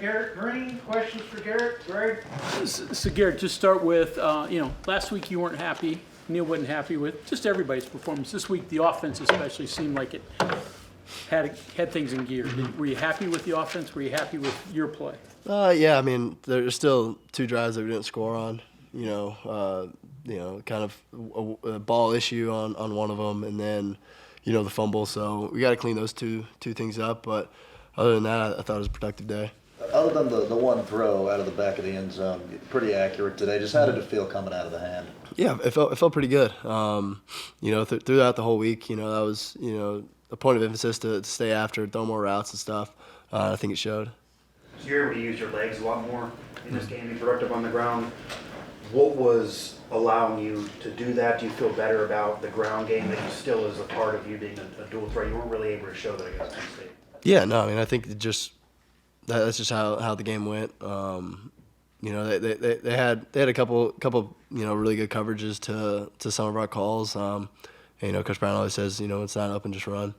Garrett Greene. Questions for Garrett? Greg? So Garrett, just start with, last week you weren't happy, Neil wasn't happy with just everybody's performance. This week, the offense especially seemed like it had things in gear. Were you happy with the offense? Were you happy with your play? Yeah, I mean, there's still 2 drives that we didn't score on. Kind of a ball issue on one of them, and then, the fumble. So we got to clean those two things up. But other than that, I thought it was a productive day. Other than the one throw out of the back of the end zone, pretty accurate today. Just how did it feel coming out of the hand? Yeah, it felt pretty good. Throughout the whole week, that was a point of emphasis to stay after, throw more routes and stuff. I think it showed. So you're able to use your legs a lot more in this game, be productive on the ground. What was allowing you to do that? Do you feel better about the ground game that you still is a part of you being a dual threat? You weren't really able to show that against Penn State. Yeah, no, I mean, I think that's just how the game went. They had a couple really good coverages to some of our calls. Coach Brown always says, it's not up and just run.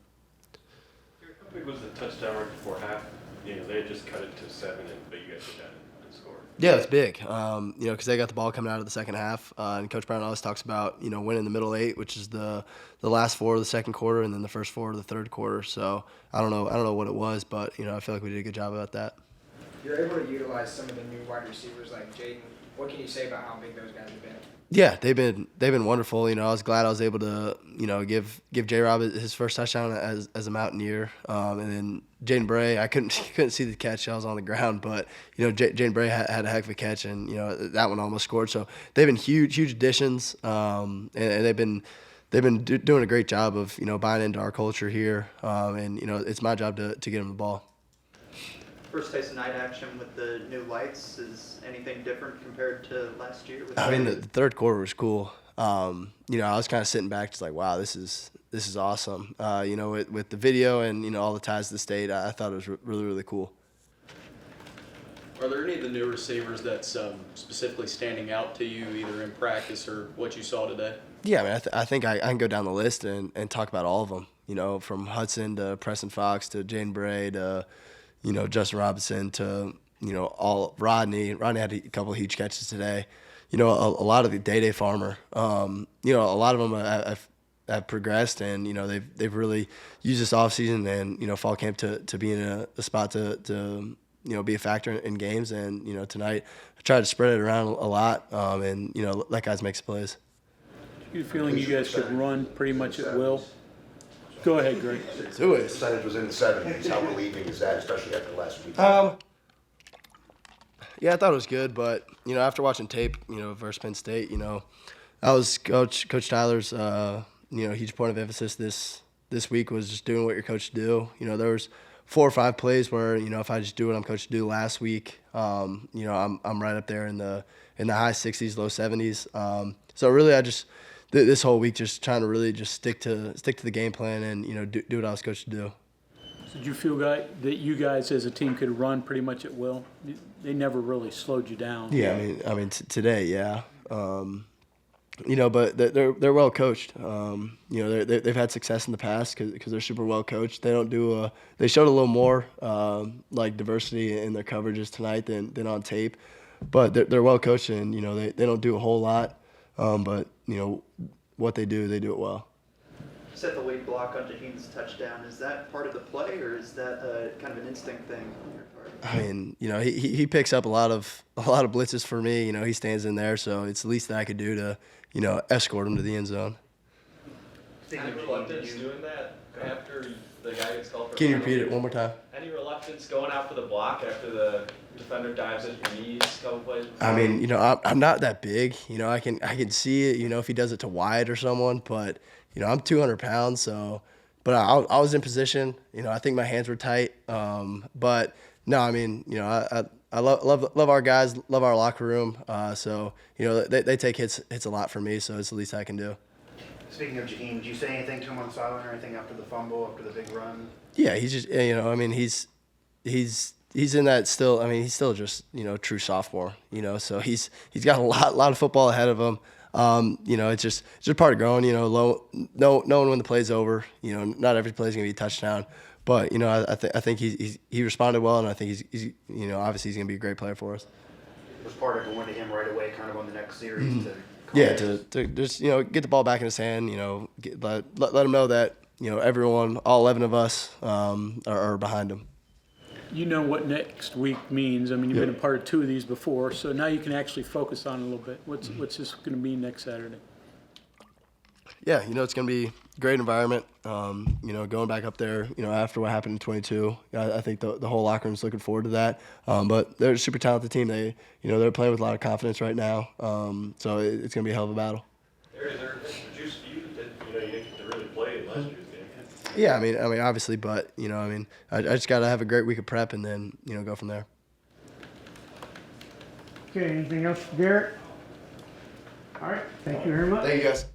How big was the touchdown right before half? They had just cut it to 7, but you guys did that and scored. Yeah, it's big. Because they got the ball coming out of the second half, and Coach Brown always talks about winning the middle 8, which is the last 4 of the second quarter, and then the first 4 of the third quarter. So I don't know what it was, but I feel like we did a good job about that. You're able to utilize some of the new wide receivers like Jaden. What can you say about how big those guys have been? Yeah, they've been wonderful. I was glad I was able to give J-Rob his first touchdown as a Mountaineer, and then Jaden Bray. I couldn't see the catch. I was on the ground, but Jaden Bray had a heck of a catch, and that one almost scored. So they've been huge additions, and they've been doing a great job of buying into our culture here, and it's my job to get them the ball. First taste of night action with the new lights. Is anything different compared to last year? I mean, the third quarter was cool. I was kind of sitting back just like, wow, this is awesome. With the video and, all the ties to the state, I thought it was really, really cool. Are there any of the new receivers that's specifically standing out to you, either in practice or what you saw today? Yeah, I mean, I think I can go down the list and talk about all of them, from Hudson to Preston Fox to Jane Bray to, Justin Robinson to, all Rodney. Rodney had a couple of huge catches today. A lot of the Day Farmer. A lot of them have progressed, and they've really used this offseason and fall camp to be in a spot to be a factor in games. And tonight I tried to spread it around a lot, and let guys make some plays. You feeling you guys could run pretty much at will? Go ahead, Greg. Do it. Percentage was in the 70s. How relieving is that, especially after last week? Yeah, I thought it was good, but after watching tape, versus Penn State, that was Coach Tyler's, huge point of emphasis this week was just doing what you're coached to do. There was 4 or 5 plays where if I just do what I'm coached to do last week, I'm right up there in the high 60s, low 70s. So really, I just this whole week just trying to really just stick to the game plan and do what I was coached to do. So did you feel that you guys as a team could run pretty much at will? They never really slowed you down. Yeah, I mean today, yeah. But they're well coached. They've had success in the past because they're super well coached. They don't do they showed a little more like diversity in their coverages tonight than on tape, but they're well coached and they don't do a whole lot, but what they do it well. Set the lead block on Jaheem's touchdown. Is that part of the play, or is that kind of an instinct thing on your part? I mean, he picks up a lot of blitzes for me. He stands in there, so it's the least that I could do to, escort him to the end zone. Any reluctance doing that after the guy gets called for? Can you repeat it one more time? Any reluctance going after the block after the defender dives at your knees a couple plays before? I mean, I'm not that big. I can see it. If he does it to Wyatt or someone, but I'm 200 pounds, so. But I was in position. I think my hands were tight. But no, I mean, I love our guys, love our locker room. So they take hits a lot for me. So it's the least I can do. Speaking of Jaheim, did you say anything to him on the sideline or anything after the fumble, after the big run? Yeah, he's just I mean he's in that still. I mean he's still just true sophomore. So he's got a lot of football ahead of him. It's just part of growing. Knowing when the play's over. Not every play's gonna be a touchdown, But I think he responded well, and I think he's obviously he's gonna be a great player for us. Was part of going to him right away, kind of on the next series. Yeah, to just get the ball back in his hand. Let him know that everyone, all 11 of us, are behind him. You know what next week means. I mean, you've been a part of 2 of these before, so now you can actually focus on it a little bit. What's this going to mean next Saturday? Yeah, it's going to be a great environment. Going back up there, after what happened in 22, I think the whole locker room's looking forward to that. But they're a super talented team. They're playing with a lot of confidence right now. So it's going to be a hell of a battle. Is there juice for you that you didn't get to really play in last year's game? Yeah, I mean, obviously, but I just got to have a great week of prep and then go from there. Okay, anything else for Garrett? All right, thank you very much. Thank you, guys.